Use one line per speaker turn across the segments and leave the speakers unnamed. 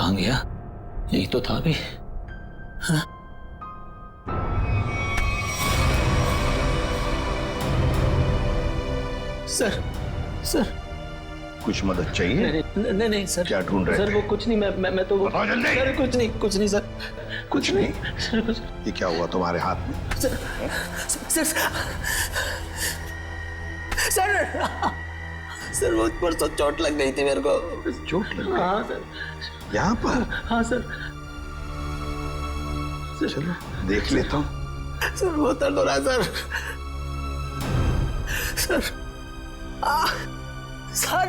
कहाँ गया? यही तो था अभी। हाँ? सर सर
कुछ मदद चाहिए?
नहीं नहीं सर।
क्या ढूंढ रहे
सर
थे?
वो कुछ नहीं, मैं तो
बताओ जल्दी।
सर कुछ नहीं सर।
कुछ नहीं?
सर कुछ।
ये क्या हुआ तुम्हारे हाथ में?
सर सर सर सर वो परसों चोट लग गई थी मेरे को।
चोट लग गई?
हाँ सर।
यहाँ पर?
हाँ सर।
चलो देख लेता हूँ।
सर बहुत दर्द हो रहा है सर। सर सर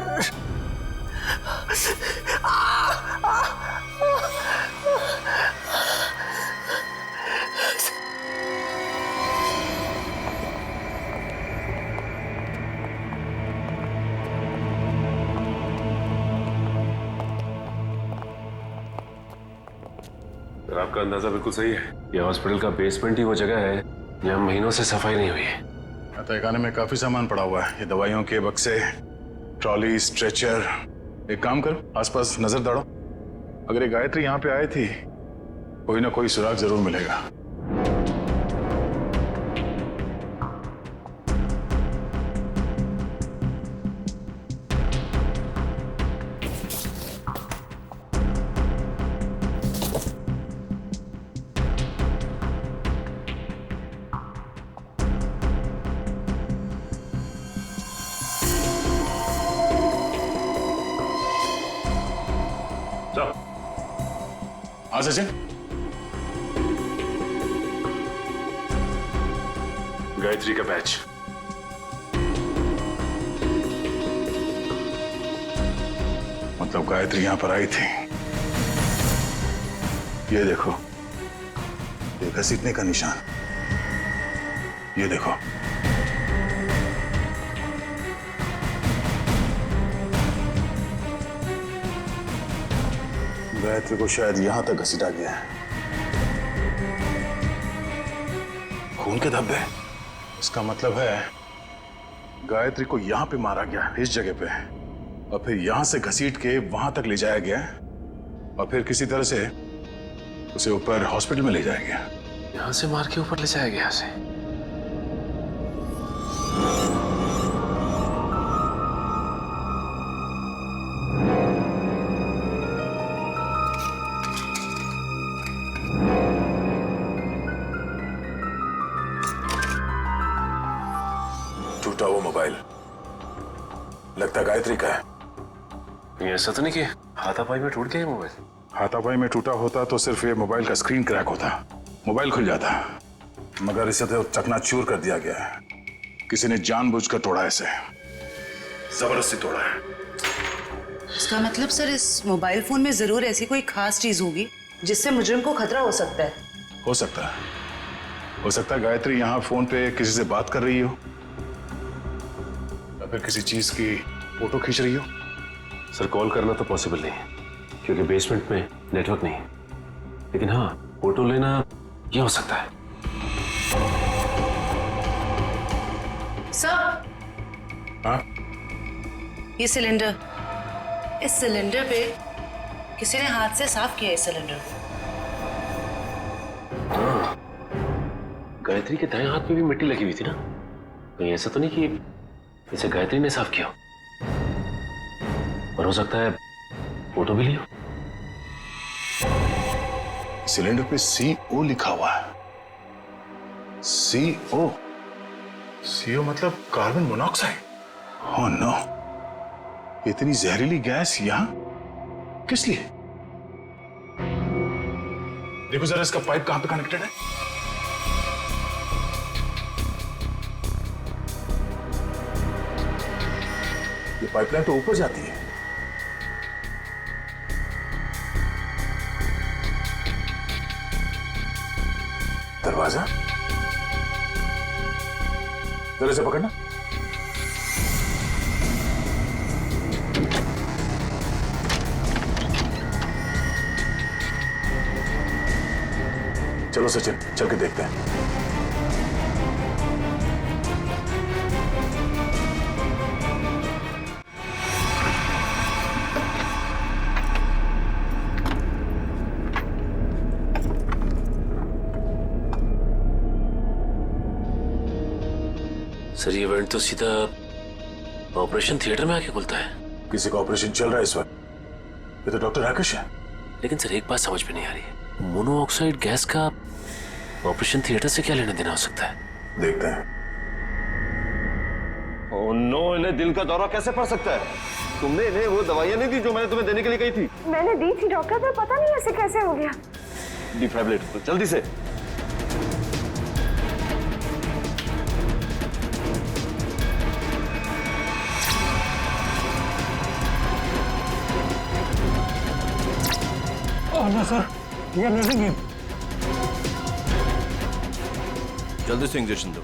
आपका अंदाजा बिल्कुल सही है। यह हॉस्पिटल का बेसमेंट ही वो जगह है जहाँ महीनों से सफाई नहीं हुई है।
तहखाने में काफी सामान पड़ा हुआ है, ये दवाइयों के बक्से, ट्रॉली, स्ट्रेचर। एक काम करो, आसपास नजर दौड़ो। अगर ये गायत्री यहाँ पे आई थी, कोई ना कोई सुराग जरूर मिलेगा। हाँ सचिन,
गायत्री का बैच।
मतलब गायत्री यहाँ पर आई थी। ये देखो, ये घसीटने का निशान। ये देखो, गायत्री को शायद यहां तक घसीटा गया है। खून के धब्बे। इसका मतलब है गायत्री को यहां पे मारा गया, इस जगह पे, और फिर यहां से घसीट के वहां तक ले जाया गया, और फिर किसी तरह से उसे ऊपर हॉस्पिटल में ले जाया गया।
यहां से मार के ऊपर ले जाया गया उसे।
टूटा वो मोबाइल लगता गायत्री का है।
ये ऐसा तो नहीं कि हाथापाई में टूट गया ये मोबाइल?
हाथापाई में टूटा होता तो सिर्फ ये मोबाइल का स्क्रीन क्रैक होता, मोबाइल खुल जाता, मगर इसे तो चकनाचूर कर दिया गया है। किसी ने जानबूझकर तोड़ा, इसे जबरदस्ती तोड़ा है।
इसका मतलब सर, इस मोबाइल फोन में जरूर ऐसी कोई खास चीज होगी जिससे मुजरिम को खतरा हो सकता है।
हो सकता है, हो सकता है गायत्री यहाँ फोन पे किसी से बात कर रही हो, या फिर किसी चीज की फोटो खींच रही हो।
सर कॉल करना तो पॉसिबल नहीं है क्योंकि बेसमेंट में नेटवर्क नहीं है, लेकिन हाँ फोटो लेना ये हो सकता है।
सर,
हाँ?
ये सिलेंडर, इस सिलेंडर पे किसी ने हाथ से साफ किया इस सिलेंडर को।
हाँ, गायत्री के दाएं हाथ में भी मिट्टी लगी हुई थी ना, कहीं ऐसा तो नहीं कि इसे गायत्री ने साफ किया? और हो सकता है फोटो भी लियो।
सिलेंडर पे CO लिखा हुआ है। CO, CO मतलब कार्बन मोनोऑक्साइड। ओह नो, इतनी जहरीली गैस यहां किस लिए? देखो जरा इसका पाइप कहां पे कनेक्टेड है। ये पाइपलाइन तो ऊपर जाती है। दरवाजा जरा से पकड़ना। चलो सचिन, चल के देखते हैं।
सर ये इवेंट तो सीधा ऑपरेशन थिएटर में आके खुलता है।
किसी का ऑपरेशन चल रहा है इस वक्त। ये तो डॉक्टर राकेश है।
लेकिन सर एक बात समझ में नहीं आ रही है, मोनोऑक्साइड गैस का ऑपरेशन थिएटर से क्या लेना देना हो सकता है?
देखते हैं।
ओह नो, इन्हें दिल का दौरा कैसे पड़ सकता है? तुमने इन्हें वो दवाइयां नहीं दी जो मैंने तुम्हें देने के लिए कही थी?
मैंने दी थी डॉक्टर, पर पता नहीं ऐसे कैसे हो गया।
डिफाइब्रिलेटर जल्दी से। जल्दी से इंजेक्शन दो।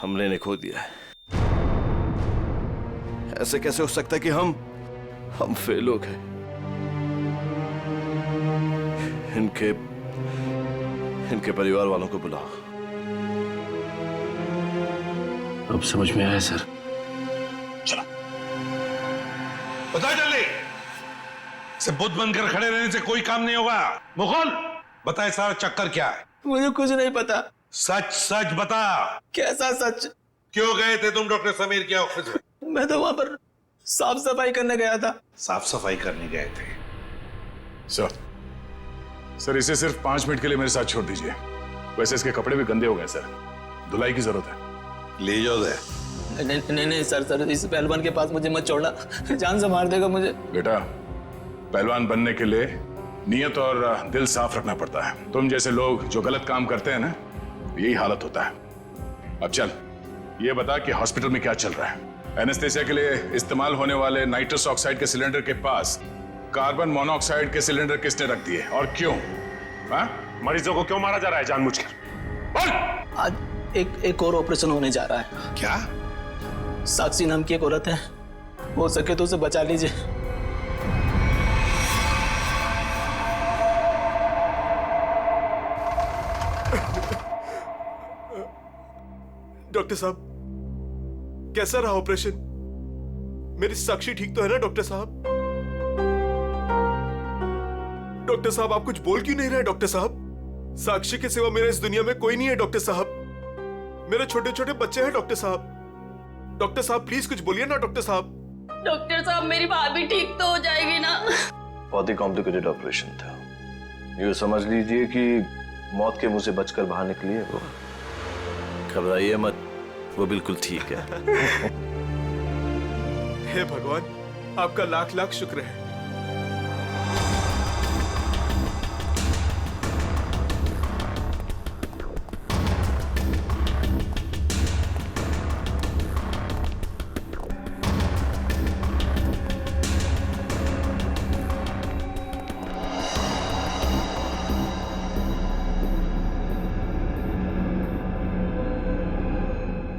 हमले ने खो दिया है। ऐसे कैसे हो सकता है कि हम फेल हो गए? इनके परिवार वालों को बुलाओ।
अब समझ में आया सर।
चलो बताओ जल्दी। से बुद्ध बनकर खड़े रहने से कोई काम नहीं होगा। मुकुल बताए सारा चक्कर क्या है?
मुझे कुछ नहीं पता।
सच सच बता।
कैसा सच?
क्यों गए थे तुम डॉक्टर समीर के ऑफिस में?
मैं तो वहां पर साफ सफाई करने गया था।
साफ सफाई करने गए थे?
सर इसे सिर्फ 5 मिनट के लिए मेरे साथ छोड़ दीजिए। वैसे इसके कपड़े भी गंदे हो गए सर, धुलाई की जरूरत है।
ले जाओ दे।
नहीं सर, इस पहलवान के पास मुझे मत छोड़ना, जान से मार देगा मुझे।
बेटा पहलवान बनने के लिए नियत और दिल साफ रखना पड़ता है। तुम जैसे लोग जो गलत काम करते हैं ना, यही हालत होता है। अब चल ये बता कि हॉस्पिटल में क्या चल रहा है? एनेस्थेसिया के लिए इस्तेमाल होने वाले नाइट्रस ऑक्साइड के सिलेंडर के पास कार्बन मोनोऑक्साइड के सिलेंडर किसने रख दिए और क्यों?
मरीजों को क्यों मारा जा रहा है जानबूझकर?
बोल।
आज एक और ऑपरेशन होने जा रहा है।
क्या?
साक्षी नाम की एक औरत है, हो सके तो उसे बचा लीजिए।
डॉक्टर साहब कैसा रहा ऑपरेशन? मेरी साक्षी ठीक तो है ना डॉक्टर साहब? डॉक्टर साहब आप कुछ बोल क्यों नहीं रहे? डॉक्टर साहब साक्षी के सिवा मेरे इस दुनिया में कोई नहीं है डॉक्टर साहब। मेरे छोटे छोटे बच्चे हैं डॉक्टर साहब। डॉक्टर साहब प्लीज कुछ बोलिए ना डॉक्टर साहब।
डॉक्टर साहब मेरी भाभी ठीक तो हो जाएगी ना?
बहुत ही कॉम्प्लिकेटेड ऑपरेशन था। यूँ समझ लीजिए कि मौत के मुंह से बचकर बाहर निकली है वो। घबराइए मत, वो बिल्कुल ठीक है।
हे भगवान आपका लाख लाख शुक्र है।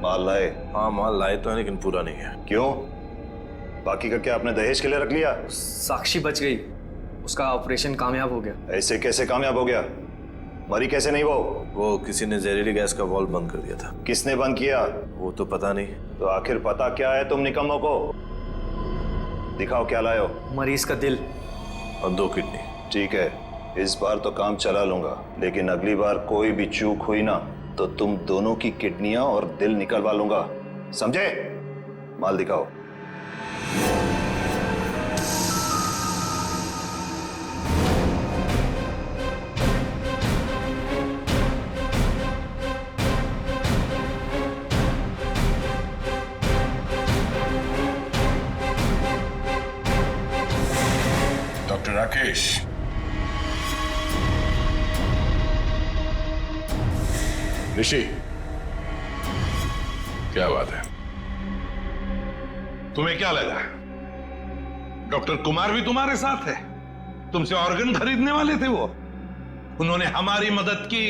माल लाए?
हाँ माल लाए तो है लेकिन पूरा नहीं है।
क्यों? बाकी का क्या आपने दहेज के लिए रख लिया?
साक्षी बच गई, उसका ऑपरेशन कामयाब हो गया।
ऐसे कैसे कामयाब हो गया? मरी कैसे नहीं
वो किसी ने जहरीली गैस का वाल्व बंद कर दिया था।
किसने बंद किया?
वो तो पता नहीं।
तो आखिर पता क्या है तुम निकम्मों को? दिखाओ क्या लाए हो।
मरीज का दिल
और 2 किडनी।
ठीक है, इस बार तो काम चला लूंगा, लेकिन अगली बार कोई भी चूक हुई ना तो तुम दोनों की किडनियां और दिल निकलवा लूंगा, समझे? माल दिखाओ।
डॉक्टर राकेश,
ऋषि क्या बात है?
तुम्हें क्या लगा डॉक्टर कुमार भी तुम्हारे साथ है? तुमसे ऑर्गन खरीदने वाले थे वो। उन्होंने हमारी मदद की,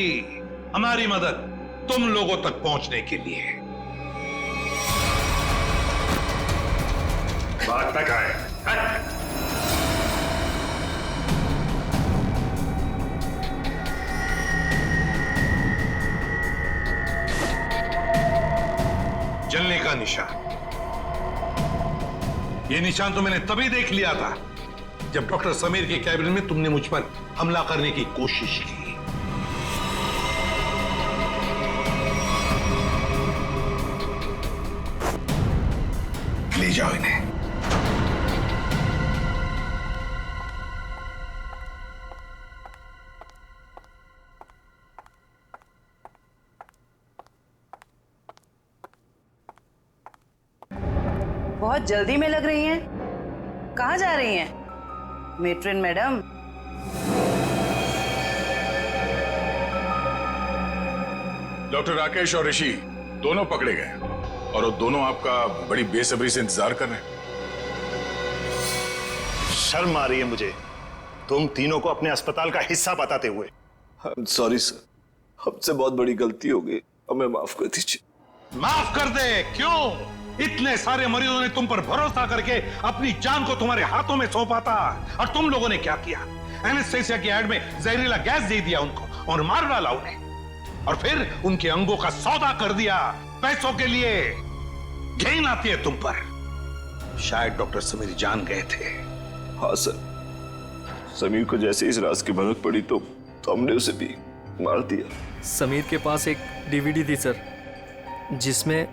हमारी मदद तुम लोगों तक पहुंचने के लिए।
बात तक आए।
जलने का निशान, ये निशान तो मैंने तभी देख लिया था जब डॉक्टर समीर के कैबिन में तुमने मुझ पर हमला करने की कोशिश की। ले जाओ इन्हें।
बहुत जल्दी में लग रही हैं। कहाँ जा रही हैं मेट्रिन मैडम?
डॉक्टर राकेश और ऋषि दोनों पकड़े गए और वो दोनों आपका बड़ी बेसब्री से इंतजार कर रहे हैं।
शर्म आ रही है मुझे तुम तीनों को अपने अस्पताल का हिस्सा बताते हुए।
सॉरी सर, हमसे बहुत बड़ी गलती हो गई, हमें माफ कर दीजिए।
माफ कर दे? क्यों? इतने सारे मरीजों ने तुम पर भरोसा करके अपनी जान को तुम्हारे हाथों में सौंपा था, और तुम लोगों ने क्या किया? एनेस्थेसिया की एड में जहरीला गैस दे दिया उनको और मार डाला उन्हें, और फिर उनके अंगों का सौदा कर दिया पैसों के लिए। घिन आती है तुम पर। शायद डॉक्टर समीर जान गए थे।
हाँ सर, समीर को जैसे इस राज की भनक पड़ी तो हमने उसे भी मार दिया।
समीर के पास एक डीवीडी थी सर, जिसमें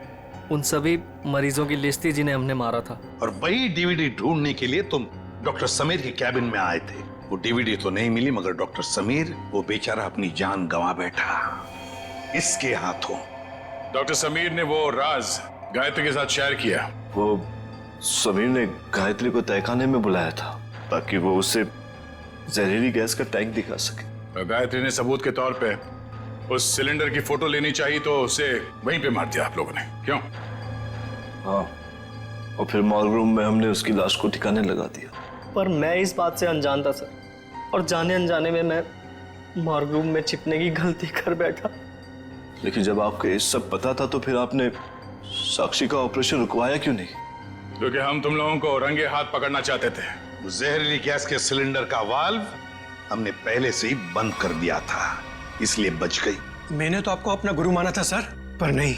उन सभी मरीजों की लिस्ट थी जिन्हें हमने मारा था।
और वही डीवीडी ढूंढने के लिए तुम डॉक्टर समीर के कैबिन में आए थे। वो डीवीडी तो नहीं मिली, मगर डॉक्टर समीर, वो बेचारा अपनी जान गंवा बैठा इसके हाथों।
डॉक्टर समीर ने वो राज गायत्री के साथ शेयर किया।
वो समीर ने गायत्री को तहखाने में बुलाया था ताकि वो उसे जहरीली गैस का टैंक दिखा सके।
गायत्री ने सबूत के तौर पे उस सिलेंडर की फोटो लेनी चाहिए तो उसे वहीं पे मार दिया आप लोगों ने, क्यों?
हाँ, और फिर मॉर्ग रूम में हमने उसकी लाश को ठिकाने लगा दिया।
पर मैं इस बात से अनजान था सर, और जाने अनजाने में मैं मॉर्ग रूम में छिपने की गलती कर बैठा।
लेकिन जब आपको ये सब पता था तो फिर आपने साक्षी का ऑपरेशन रुकवाया क्यों नहीं?
क्योंकि हम तुम लोगों को रंगे हाथ पकड़ना चाहते थे।
जहरीली गैस के सिलेंडर का वाल्व हमने पहले से ही बंद कर दिया था, इसलिए बच गई।
मैंने तो आपको अपना गुरु माना था सर, पर नहीं,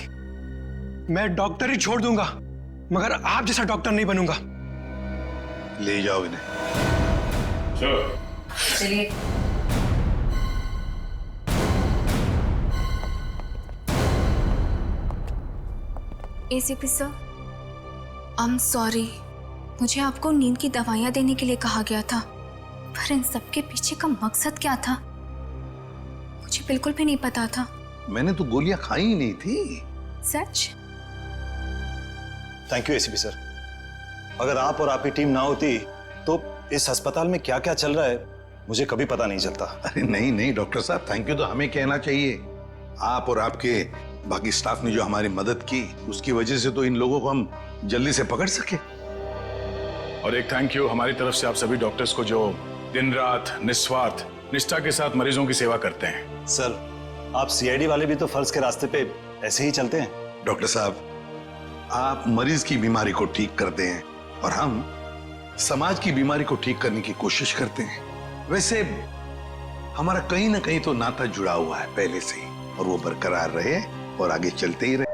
मैं डॉक्टर ही छोड़ दूंगा मगर आप जैसा डॉक्टर नहीं बनूंगा।
ले जाओ इन्हें।
चलिए।
ACP sir, I am sorry, मुझे आपको नींद की दवाइयां देने के लिए कहा गया था, पर इन सब के पीछे का मकसद क्या था मुझे बिल्कुल भी नहीं पता था।
मैंने तो गोलियां खाई ही नहीं थी।
सच?
Thank you ACP sir. अगर आप और आपकी टीम ना होती तो इस अस्पताल में क्या क्या चल रहा है मुझे कभी पता नहीं चलता।
अरे नहीं नहीं डॉक्टर साहब, थैंक यू तो हमें कहना चाहिए। आप और आपके बाकी स्टाफ ने जो हमारी मदद की, उसकी वजह से तो इन लोगों को हम जल्दी से पकड़ सके।
और एक थैंक यू हमारी तरफ से आप सभी डॉक्टर्स को जो दिन रात निस्वार्थ निष्ठा के साथ मरीजों की सेवा करते हैं।
सर, आप सीआईडी वाले भी तो फर्ज के रास्ते पे ऐसे ही चलते हैं।
डॉक्टर साहब, आप मरीज की बीमारी को ठीक करते हैं और हम समाज की बीमारी को ठीक करने की कोशिश करते हैं। वैसे हमारा कहीं ना कहीं तो नाता जुड़ा हुआ है पहले से ही, और वो बरकरार रहे और आगे चलते ही रहे।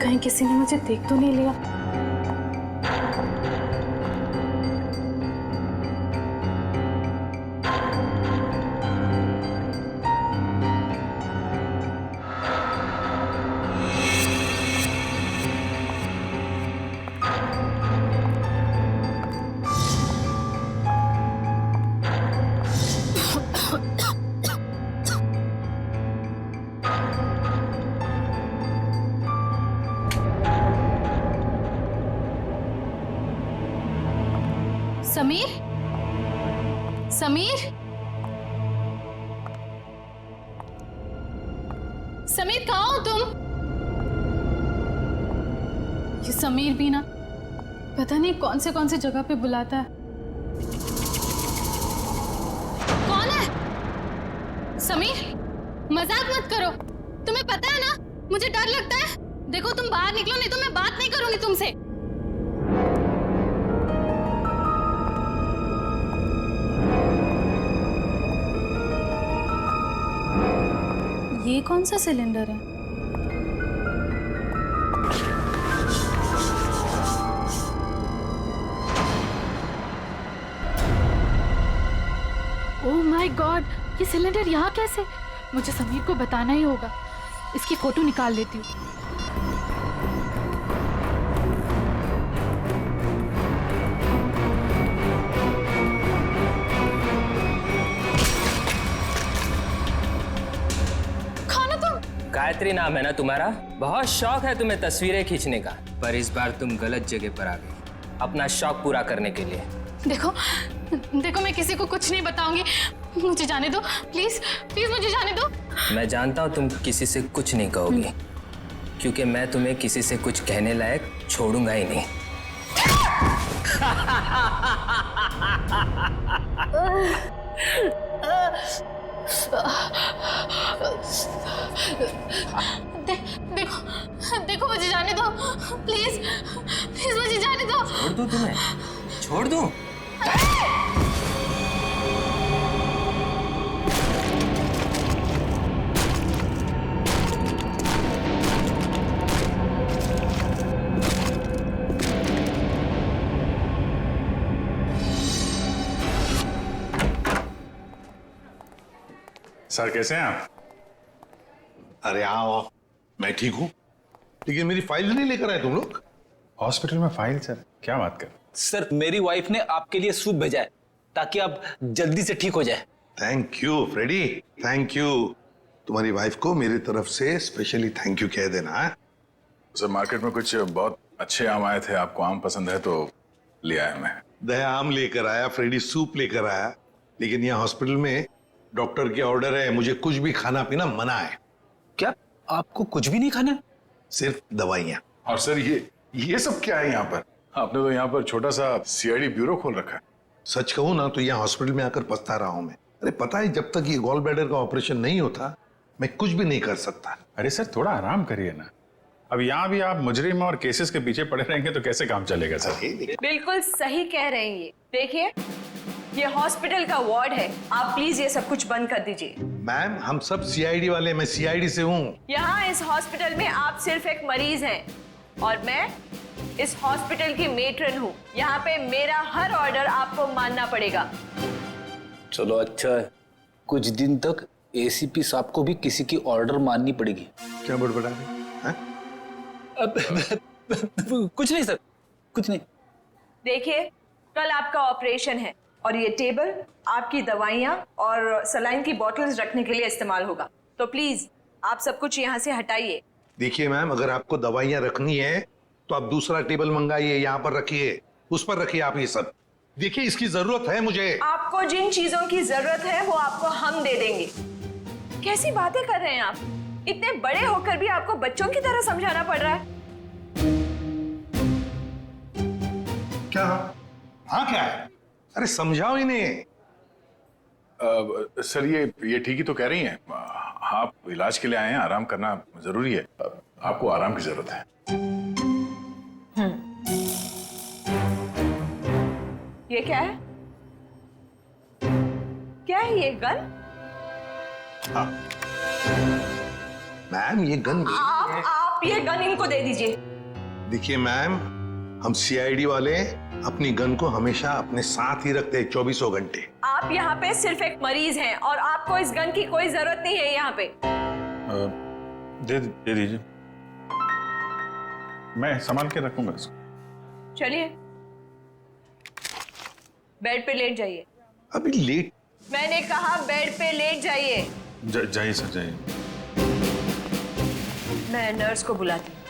कहीं किसी ने मुझे देख तो नहीं लिया? समीर? समीर?
ये समीर भी ना पता नहीं कौन से जगह पे बुलाता है। कौन है? समीर, मजाक मत करो। तुम्हें पता है ना मुझे डर लगता है। देखो तुम बाहर निकलो, नहीं तो मैं बात नहीं करूंगी तुमसे। ये कौन सा सिलेंडर है? ओह माय गॉड, ये सिलेंडर यहाँ कैसे? मुझे समीर को बताना ही होगा। इसकी फोटो निकाल लेती हूँ। खाना तुम?
गायत्री नाम है ना तुम्हारा? बहुत शौक है तुम्हें तस्वीरें खींचने का, पर इस बार तुम गलत जगह पर आ गई अपना शौक पूरा करने के लिए।
देखो देखो, मैं किसी को कुछ नहीं बताऊंगी। मुझे जाने दो प्लीज, प्लीज मुझे जाने दो।
मैं जानता हूँ तुम किसी से कुछ नहीं कहोगी, क्योंकि मैं तुम्हें किसी से कुछ कहने लायक छोड़ूंगा ही नहीं।
देखो देखो, मुझे जाने दो प्लीज, प्लीज मुझे जाने दो।
छोड़ दूं तुम्हें? छोड़ दूं?
सर कैसे हैं आप?
अरे आओ, मैं ठीक हूं, लेकिन मेरी फाइल नहीं लेकर आए तुम लोग।
हॉस्पिटल में फाइल? सर क्या बात कर?
सर मेरी वाइफ ने आपके लिए सूप भेजा है ताकि आप जल्दी से ठीक हो जाए।
Thank you Freddy, thank you. तुम्हारी वाइफ को मेरी तरफ से स्पेशली थैंक यू कह देना है।
सर मार्केट में कुछ बहुत अच्छे आम आए थे, आपको आम पसंद है तो ले आया मैं।
दया आम लेकर आया, फ्रेडी सूप लेकर आया, लेकिन यहाँ हॉस्पिटल में डॉक्टर के ऑर्डर है, मुझे कुछ भी खाना पीना मना है।
क्या आपको कुछ भी नहीं खाना?
सिर्फ दवाइयाँ।
और सर ये सब क्या है यहाँ पर? आपने तो यहाँ पर छोटा सा सीआईडी ब्यूरो खोल रखा है।
सच कहूँ ना तो यहाँ हॉस्पिटल में आकर पछता रहा हूँ मैं। अरे पता है, जब तक ये गॉल ब्लैडर का ऑपरेशन नहीं होता मैं कुछ भी नहीं कर सकता।
अरे सर थोड़ा आराम करिए ना। अब यहाँ भी आप मुजरिम और केसेस के पीछे पड़े रहेंगे तो कैसे काम चलेगा सर?
बिल्कुल सही कह रहे हैं। ये देखिए, ये हॉस्पिटल का वार्ड है, आप प्लीज ये सब कुछ बंद कर दीजिए।
मैम हम सब सीआईडी वाले, मैं सीआईडी से हूँ।
यहाँ इस हॉस्पिटल में आप सिर्फ एक मरीज हैं और मैं इस हॉस्पिटल की मेट्रन हूँ। यहाँ पे मेरा हर ऑर्डर आपको मानना पड़ेगा।
चलो अच्छा है, कुछ दिन तक एसीपी साहब को भी किसी की ऑर्डर माननी पड़ेगी।
क्या बड़बड़ा रहे?
कुछ नहीं सर, कुछ नहीं।
देखिए, कल आपका ऑपरेशन है और ये टेबल आपकी दवाइयाँ और सलाइन की बॉटल्स रखने के लिए इस्तेमाल होगा, तो प्लीज आप सब कुछ यहाँ से हटाइए।
देखिए मैम, अगर आपको दवाइयाँ रखनी है तो आप दूसरा टेबल मंगाइए, यहाँ पर रखिए, उस पर रखिए आप ये सब। देखिए इसकी जरूरत है मुझे।
आपको जिन चीजों की जरूरत है वो आपको हम दे देंगे। कैसी बातें कर रहे हैं आप? इतने बड़े होकर भी आपको बच्चों की तरह समझाना पड़ रहा है।
क्या? हाँ क्या है? अरे समझाओ इन्हें।
सर ये ठीक ही तो कह रही हैं। आप इलाज के लिए आए हैं, आराम करना जरूरी है। आपको आराम की जरूरत है।
ये क्या है? क्या है ये? गन?
हाँ मैम, ये गन
आप ये गन इनको दे दीजिए।
देखिए मैम, हम सीआईडी वाले अपनी गन को हमेशा अपने साथ ही रखते हैं 24 घंटे।
आप यहाँ पे सिर्फ एक मरीज हैं और आपको इस गन की कोई जरूरत नहीं है यहाँ पे।
दे दीजिए, मैं संभाल के रखूंगा इसको।
चलिए बेड पे लेट जाइए।
अभी लेट?
मैंने कहा बेड पे लेट जाइए।
जाइए सर, जाइए।
मैं नर्स को बुलाती हूँ।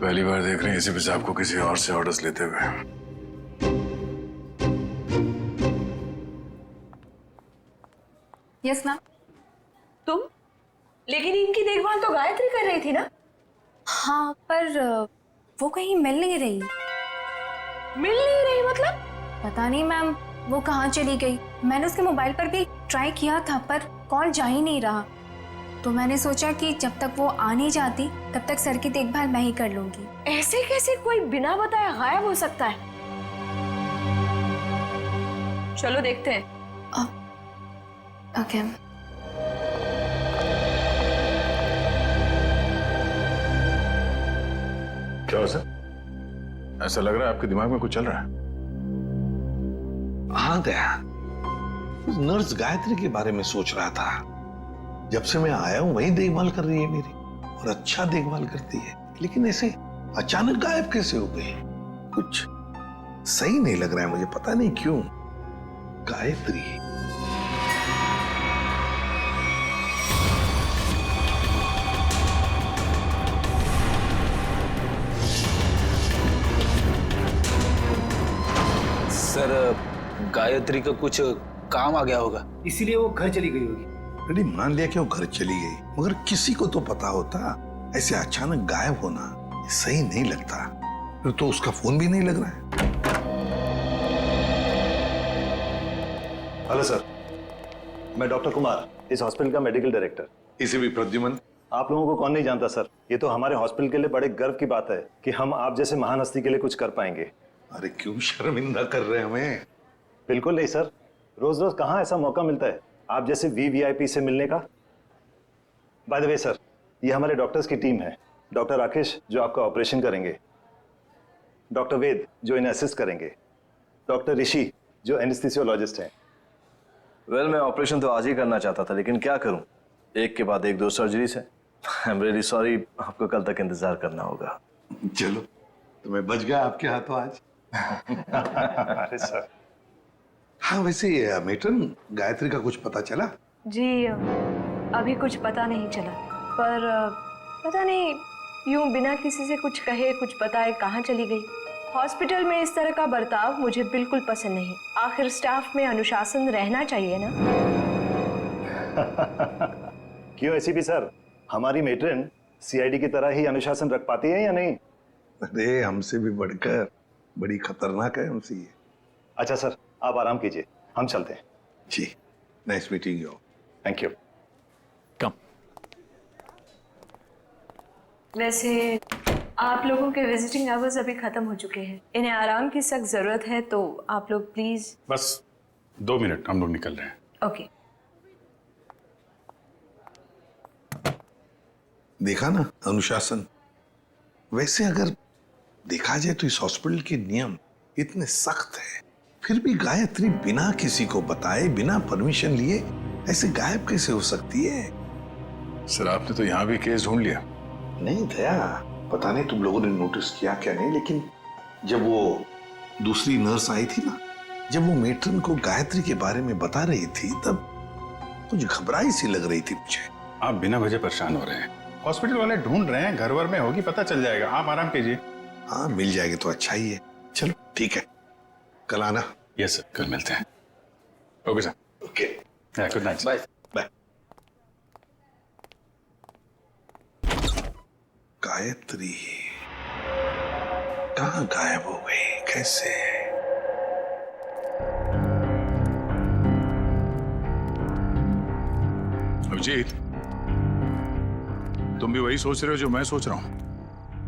पहली बार देख रहे हैं एसीपी साहब को किसी और से ऑर्डर्स लेते हुए।
Yes ma'am.
तुम लेकिन इनकी देखभाल तो गायत्री कर रही थी ना?
हाँ, पर वो कहीं मिल नहीं रही।
मिल नहीं रही मतलब?
पता नहीं मैम, वो कहाँ चली गई। मैंने उसके मोबाइल पर भी ट्राई किया था पर कॉल जा ही नहीं रहा। तो मैंने सोचा कि जब तक वो आ नहीं जाती तब तक सर की देखभाल मैं ही कर लूंगी।
ऐसे कैसे कोई बिना बताए गायब हो सकता है? चलो देखते हैं।
ओके।
क्या हो सर? ऐसा लग रहा है आपके दिमाग में कुछ चल रहा है।
हाँ दया, नर्स गायत्री के बारे में सोच रहा था। जब से मैं आया हूं वही देखभाल कर रही है मेरी, और अच्छा देखभाल करती है, लेकिन ऐसे अचानक गायब कैसे हो गई? कुछ सही नहीं लग रहा है मुझे, पता नहीं क्यों। गायत्री
सर, गायत्री का कुछ काम आ गया होगा, इसीलिए वो घर चली गई होगी।
अरे मान लिया कि वो घर चली गई, मगर किसी को तो पता होता। ऐसे अचानक गायब होना सही नहीं लगता। फिर तो उसका फोन भी नहीं लग रहा है।
हेलो सर, मैं डॉक्टर कुमार, इस हॉस्पिटल का मेडिकल डायरेक्टर।
इसे भी प्रद्युमन।
आप लोगों को कौन नहीं जानता सर। ये तो हमारे हॉस्पिटल के लिए बड़े गर्व की बात है कि हम आप जैसे महान हस्ती के लिए कुछ कर पाएंगे।
अरे क्यों शर्मिंदा कर रहे हैं हमें?
बिल्कुल नहीं सर, रोज रोज कहाँ ऐसा मौका मिलता है आप जैसे वीवीआईपी से मिलने का। बाय द वे सर, ये हमारे डॉक्टर्स की टीम है। डॉक्टर राकेश जो आपका ऑपरेशन करेंगे, डॉक्टर वेद जो इन्हें असिस्ट करेंगे, डॉक्टर ऋषि जो एनेस्थीसियोलॉजिस्ट हैं।
वेल, मैं ऑपरेशन तो आज ही करना चाहता था, लेकिन क्या करूं, एक के बाद एक 2 सर्जरीज हैं। आई एम रियली सॉरी, आपको कल तक इंतजार करना होगा।
चलो, तो मैं बच गया आपके हाथों आज।
अरे सर।
हाँ, वैसे मेट्रन, गायत्री का कुछ पता चला?
जी अभी कुछ पता नहीं चला, पर पता नहीं यूं बिना किसी से कुछ कहे कुछ बताए कहाँ चली गई। हॉस्पिटल में इस तरह का बर्ताव मुझे बिल्कुल पसंद नहीं। आखिर स्टाफ में अनुशासन रहना चाहिए ना।
क्यों एसीपी सर, हमारी मेट्रन सीआईडी की तरह ही अनुशासन रख पाती है या नहीं?
अरे हमसे भी बढ़कर बड़ी खतरनाक है हमसे ये।
अच्छा सर, आप आराम कीजिए, हम चलते हैं।
जी, nice meeting you.
Thank you.
Come.
वैसे आप लोगों के विजिटिंग आवर्स अभी खत्म हो चुके हैं, इन्हें आराम की सख्त जरूरत है, तो आप लोग प्लीज।
बस 2 मिनट, हम लोग निकल रहे हैं।
ओके।
देखा ना अनुशासन। वैसे अगर देखा जाए तो इस हॉस्पिटल के नियम इतने सख्त है, फिर भी गायत्री बिना किसी को बताए, बिना परमिशन लिए ऐसे गायब कैसे हो सकती है?
सर, आपने तो यहाँ भी केस ढूंढ लिया।
नहीं दया, पता नहीं तुम लोगों ने नोटिस किया क्या नहीं, लेकिन जब वो दूसरी नर्स आई थी ना, जब वो मेट्रन को गायत्री के बारे में बता रही थी, तब कुछ घबराई सी लग रही थी मुझे।
आप बिना वजह परेशान हो रहे हैं। हॉस्पिटल वाले ढूंढ रहे हैं, घर वर में होगी, पता चल जाएगा। आप आराम कीजिए।
हाँ, मिल जाएगी तो अच्छा ही है। चलो ठीक है, कल आना।
यस सर, कल मिलते हैं। Okay sir.
Okay,
good night.
Bye
bye. Gayatri कहाँ गायब हो गई, कैसे?
अभिजीत, तुम भी वही सोच रहे हो जो मैं सोच रहा हूँ?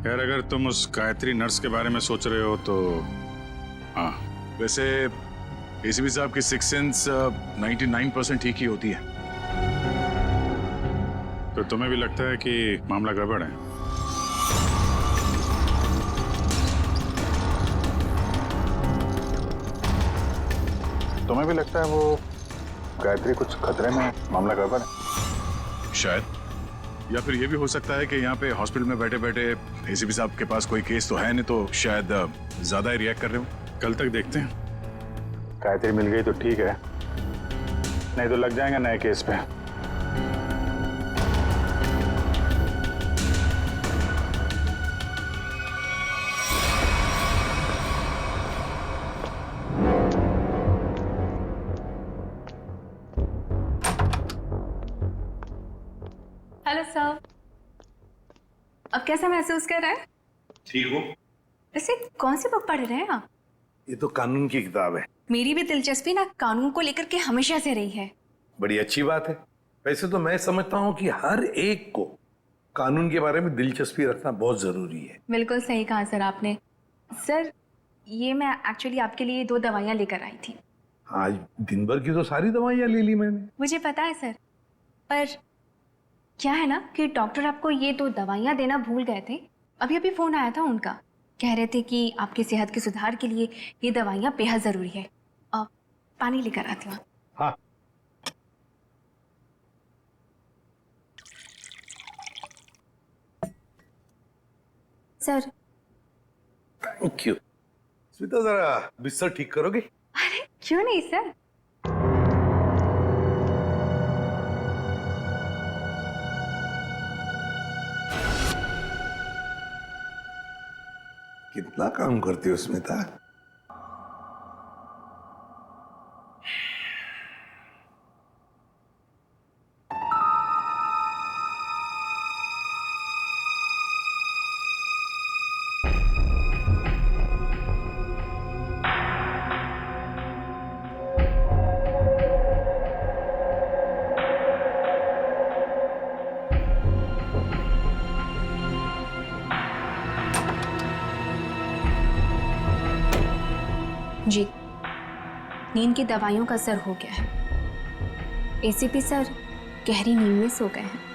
यार, अगर तुम उस गायत्री नर्स के बारे में सोच रहे हो तो हाँ, वैसे एसीपी साहब की सिक्स सेंस 99% ठीक ही होती है। तो तुम्हें भी लगता है कि मामला गड़बड़ है? तुम्हें भी लगता है वो गायत्री कुछ खतरे में, मामला गड़बड़ है? शायद। या फिर ये भी हो सकता है कि यहाँ पे हॉस्पिटल में बैठे बैठे एसीपी साहब के पास कोई केस तो है नहीं, तो शायद ज्यादा ही रिएक्ट कर रहे हो। कल तक देखते हैं। गायत्री मिल गई तो ठीक है, नहीं तो लग जाएंगे नए केस पे।
Hello sir. अब कैसा महसूस कर रहे हैं?
ठीक हो?
वैसे कौन सी बुक पढ़ रहे हैं आप?
ये तो कानून की किताब है।
मेरी भी दिलचस्पी ना कानून को लेकर के हमेशा से रही है।
बड़ी अच्छी बात है। वैसे तो मैं समझता हूँ कि हर एक को कानून के बारे में दिलचस्पी रखना बहुत जरूरी है।
बिल्कुल सही कहा सर आपने। सर ये मैं एक्चुअली आपके लिए 2 दवाइयाँ लेकर आई थी।
आज दिन भर की तो सारी दवाइयाँ ले ली मैंने।
मुझे पता है सर, पर क्या है ना कि डॉक्टर आपको ये 2 दवाइयाँ देना भूल गए थे। अभी अभी फोन आया था उनका, कह रहे थे कि आपकी सेहत के सुधार के लिए ये दवाइयाँ बेहद जरूरी है। अब पानी लेकर आती हूँ।
हाँ।
सर।
Thank you. स्मिता जरा बिस्तर ठीक करोगे?
अरे क्यों नहीं सर।
कितना काम करती हो स्मिता?
जी, नींद की दवाइयों का असर हो गया है। एसीपी सर गहरी नींद में सो गए हैं।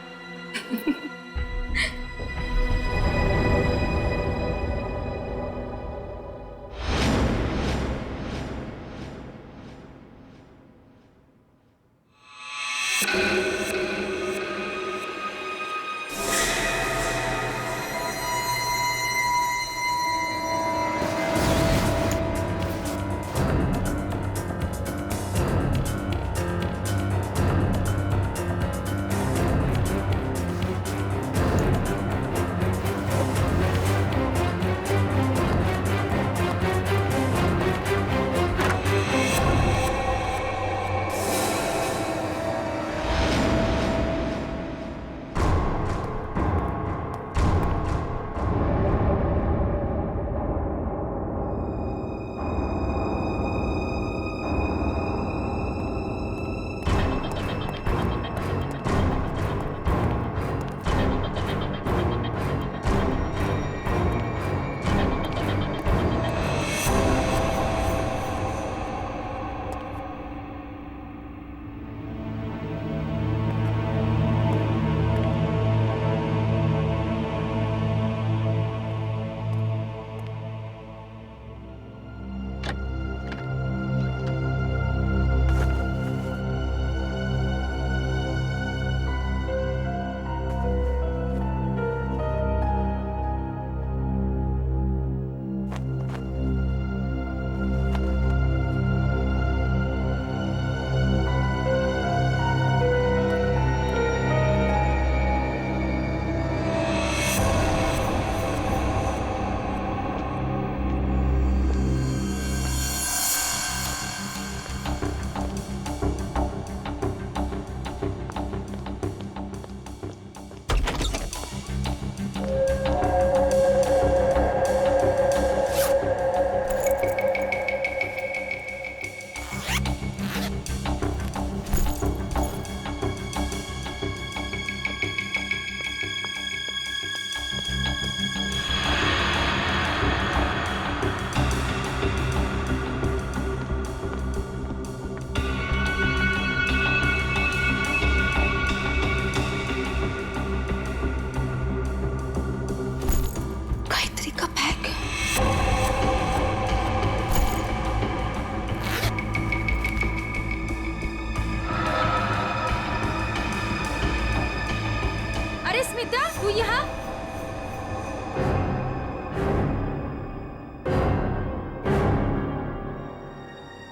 तू यहाँ?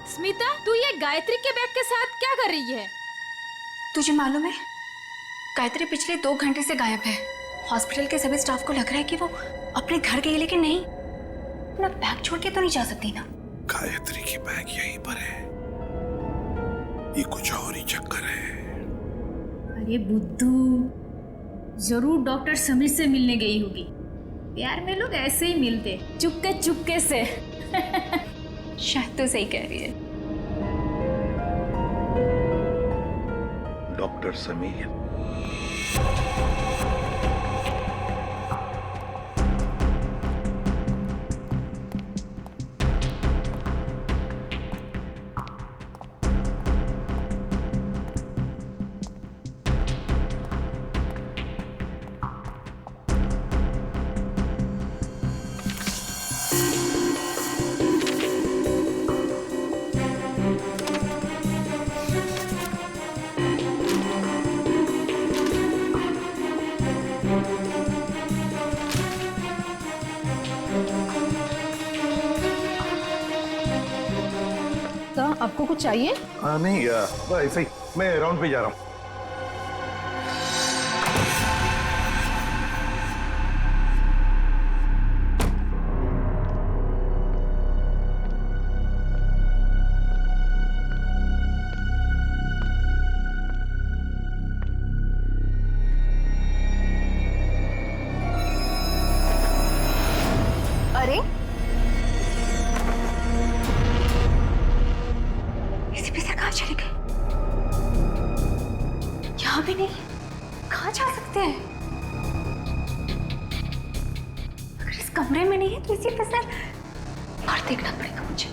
स्मिता, तू ये गायत्री के बैग के साथ क्या कर रही है?
तुझे मालूम है गायत्री पिछले 2 घंटे से गायब है। हॉस्पिटल के सभी स्टाफ को लग रहा है कि वो अपने घर गई, लेकिन नहीं, अपना बैग छोड़ के तो नहीं जा सकती ना।
गायत्री की बैग यहीं पर है, ये कुछ और ही चक्कर है।
अरे बुद्धू,
जरूर डॉक्टर समीर से मिलने गई होगी। प्यार में लोग ऐसे ही मिलते, चुपके चुपके से।
शायद तो सही कह रही है।
डॉक्टर समीर,
आपको कुछ चाहिए?
नहीं ऐसे ही मैं राउंड पे जा रहा हूँ।
अरे एसीपी सर कहाँ चले गए? यहाँ भी नहीं, कहाँ जा सकते हैं? अगर इस कमरे में नहीं है तो एसीपी सर बाहर देखना पड़ेगा मुझे।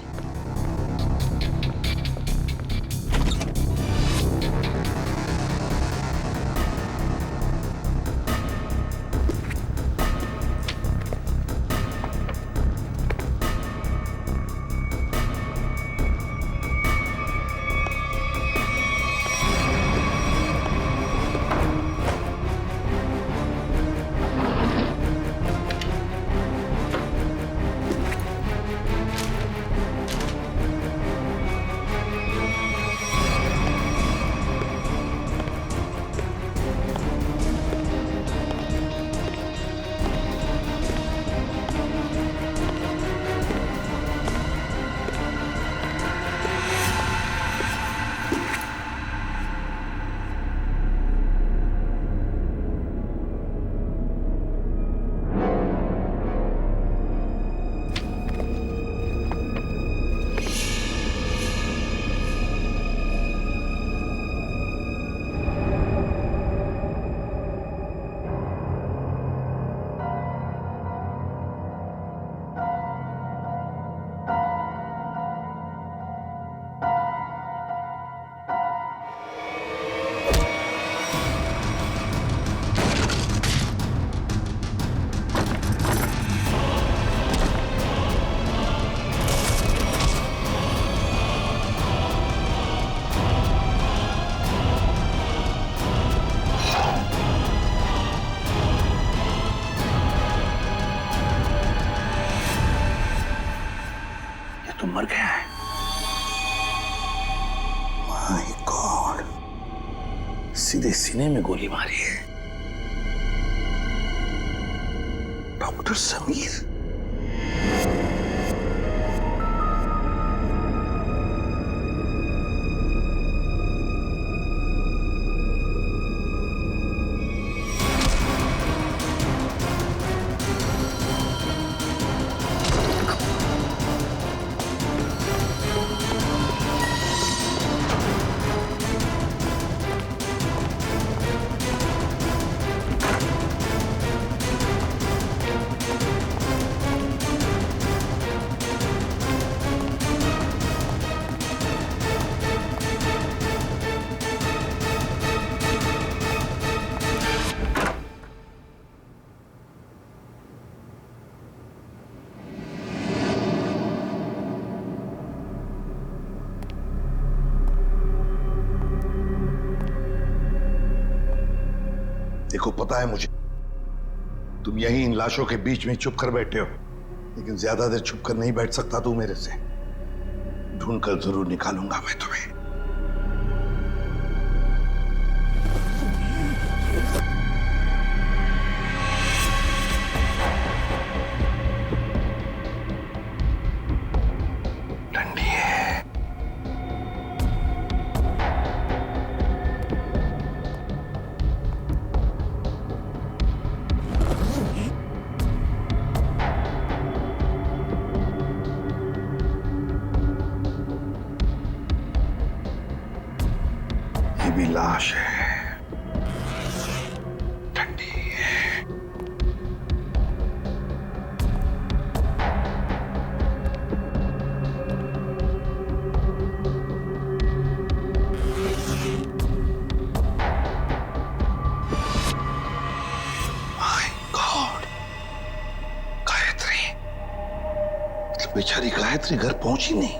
तो मर गया है। माय गॉड, सीधे सीने में गोली मारी है। डॉक्टर समीर, देखो पता है मुझे तुम यहीं इन लाशों के बीच में चुप कर बैठे हो, लेकिन ज्यादा देर चुप कर नहीं बैठ सकता तू मेरे से। ढूंढ कर जरूर निकालूंगा मैं तुम्हें। ठंडी है। बेचारी गायत्री घर पहुंची नहीं।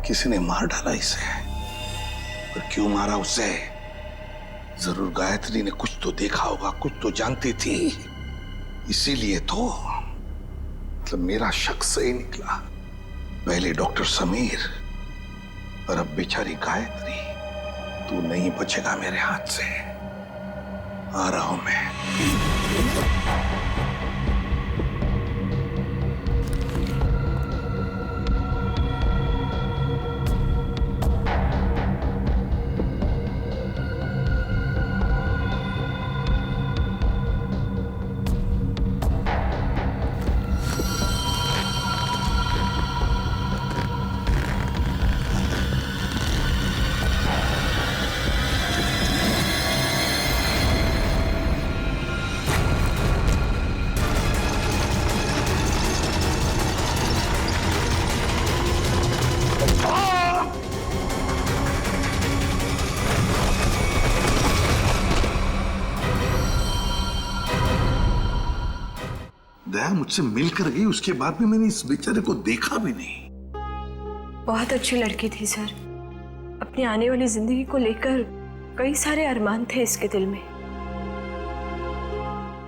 किसी ने मार डाला इसे। पर क्यों मारा उसे? जरूर गायत्री ने कुछ तो देखा होगा, कुछ तो जानती थी, इसीलिए तो। मतलब मेरा शक सही निकला। पहले डॉक्टर समीर और अब बेचारी गायत्री। तू नहीं बचेगा मेरे हाथ से। आ रहा हूं मैं। दया मुझसे मिलकर गई, उसके बाद में मैंने इस बेचारे को देखा भी नहीं।
बहुत अच्छी लड़की थी सर। अपनी आने वाली जिंदगी को लेकर कई सारे अरमान थे इसके दिल में,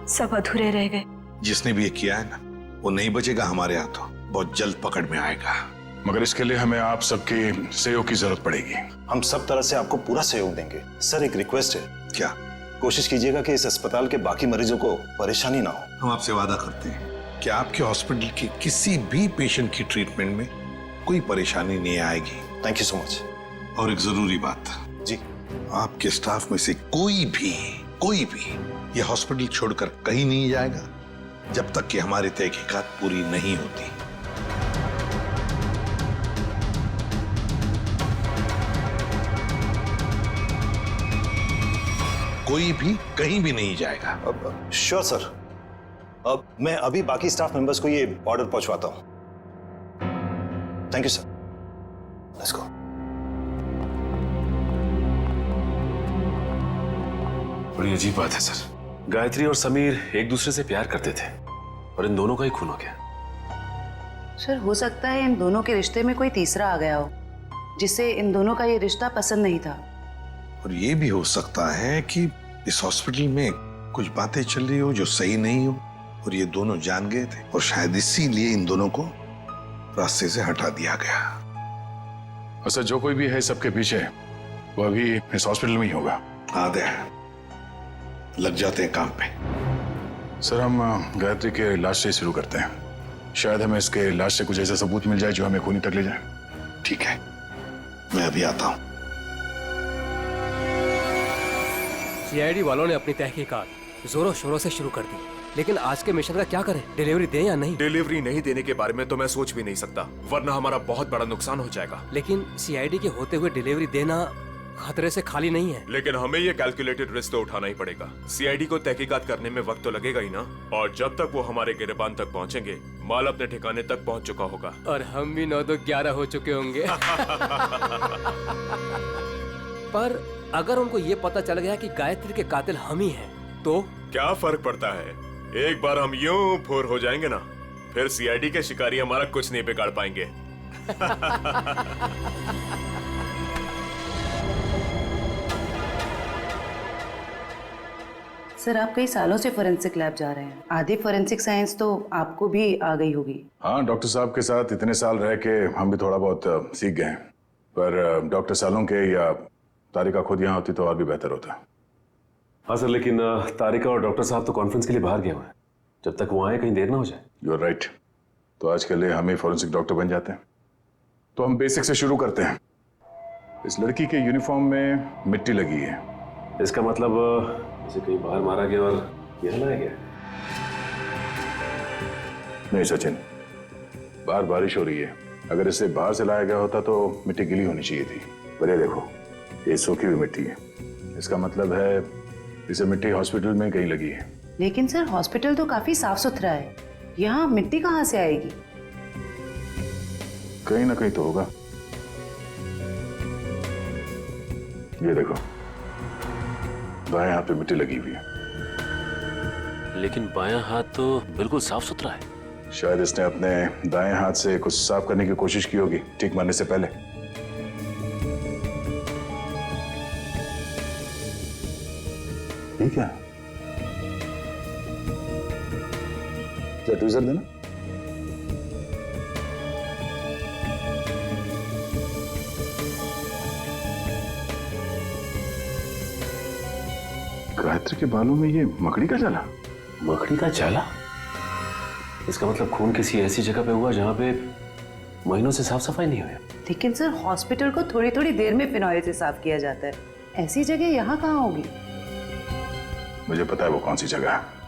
सब अधूरे रह गए।
जिसने भी ये किया है ना, वो नहीं बचेगा हमारे हाथों। बहुत जल्द पकड़ में आएगा।
मगर इसके लिए हमें आप सबके सहयोग की जरूरत पड़ेगी।
हम सब तरह से आपको पूरा सहयोग देंगे। सर एक रिक्वेस्ट है।
क्या?
कोशिश कीजिएगा कि इस अस्पताल के बाकी मरीजों को परेशानी ना हो।
हम आपसे वादा करते हैं कि आपके हॉस्पिटल के किसी भी पेशेंट की ट्रीटमेंट में कोई परेशानी नहीं आएगी।
Thank you so much.
और एक जरूरी बात
जी,
आपके स्टाफ में से कोई भी ये हॉस्पिटल छोड़कर कहीं नहीं जाएगा जब तक कि हमारी तहकीकात पूरी नहीं होती। कोई भी कहीं भी नहीं जाएगा।
Sure sir. अब मैं अभी बाकी स्टाफ मेंबर्स को ये ऑर्डर पहुंचवाता हूं। Thank you sir. Let's go.
बड़ी अजीब बात है सर। गायत्री और समीर एक दूसरे से प्यार करते थे और इन दोनों का ही खून हो गया।
सर हो सकता है इन दोनों के रिश्ते में कोई तीसरा आ गया हो, जिससे इन दोनों का ये रिश्ता पसंद नहीं था।
और ये भी हो सकता है कि इस हॉस्पिटल में कुछ बातें चल रही हो जो सही नहीं हो और ये दोनों जान गए थे और शायद इसीलिए इन दोनों को रास्ते से हटा दिया गया।
अच्छा, जो कोई भी है सबके पीछे, वो अभी इस हॉस्पिटल में ही होगा।
आदे लग जाते हैं काम पे।
सर हम गायत्री के इलाज से शुरू करते हैं। शायद हमें इसके इलाज से कुछ ऐसा सबूत मिल जाए जो हमें खूनी तक ले जाए।
ठीक है, मैं अभी आता हूं।
सीआईडी वालों ने अपनी तहकीकात जोरों शोरों से शुरू कर दी, लेकिन आज के मिशन का क्या करें? डिलीवरी दें या नहीं?
डिलीवरी नहीं देने के बारे में तो मैं सोच भी नहीं सकता, वरना हमारा बहुत बड़ा नुकसान हो जाएगा।
लेकिन सीआईडी के होते हुए डिलीवरी देना खतरे से खाली नहीं है।
लेकिन हमें ये कैलकुलेटेड रिस्क तो उठाना ही पड़ेगा। सीआईडी को तहकीकात करने में वक्त तो लगेगा ही ना, और जब तक वो हमारे गिरबान तक पहुंचेंगे, माल अपने ठिकाने तक पहुंच चुका होगा
और हम भी 9-11 हो चुके होंगे। पर अगर उनको ये पता चल गया कि गायत्री के कातिल हम ही हैं, तो
क्या फर्क पड़ता है? एक बार हम यूं फूर हो जाएंगे ना, फिर सीआईडी के शिकारी हमारा कुछ नहीं बिगाड़ पाएंगे।
सर आप कई सालों से फोरेंसिक लैब जा रहे हैं, आधी फोरेंसिक साइंस तो आपको भी आ गई होगी।
हाँ, डॉक्टर साहब के साथ इतने साल रह के हम भी थोड़ा बहुत सीख गए हैं। पर डॉक्टर सालों के या तारिका खुद यहाँ होती तो और भी बेहतर होता।
हाँ सर, लेकिन तारिका और डॉक्टर साहब तो कॉन्फ्रेंस के लिए बाहर गए हुए हैं। जब तक वो आए कहीं देर ना हो जाए।
You are right. तो आज के लिए हम ही फोरेंसिक डॉक्टर बन जाते हैं। तो हम बेसिक से शुरू करते हैं। इस लड़की के यूनिफॉर्म में मिट्टी लगी है।
इसका मतलब इसे कहीं बाहर मारा गया और यह लाया गया?
नहीं सचिन, बाहर बारिश हो रही है। अगर इसे बाहर से लाया गया होता तो मिट्टी गीली होनी चाहिए थी। पर ये देखो, ये सूखी हुई मिट्टी है। इसका मतलब है इसे मिट्टी हॉस्पिटल में कहीं लगी है।
लेकिन सर हॉस्पिटल तो काफी साफ सुथरा है, यहाँ मिट्टी कहाँ से आएगी?
कहीं ना कहीं तो होगा। ये देखो, बाएं हाथ पे मिट्टी लगी हुई है।
लेकिन बायां हाथ तो बिल्कुल साफ सुथरा है।
शायद इसने अपने दाएं हाथ से कुछ साफ करने की कोशिश की होगी ठीक मरने से पहले। ठीक है, ट्वीजर देना। गायत्री के बालों में ये मकड़ी का जाला।
मकड़ी का जाला? इसका मतलब खून किसी ऐसी जगह पे हुआ जहां पे महीनों से साफ सफाई नहीं हुई।
लेकिन सर हॉस्पिटल को थोड़ी थोड़ी देर में फिनॉइल से साफ किया जाता है, ऐसी जगह यहाँ कहाँ होगी?
मुझे पता है वो कौन सी जगह है।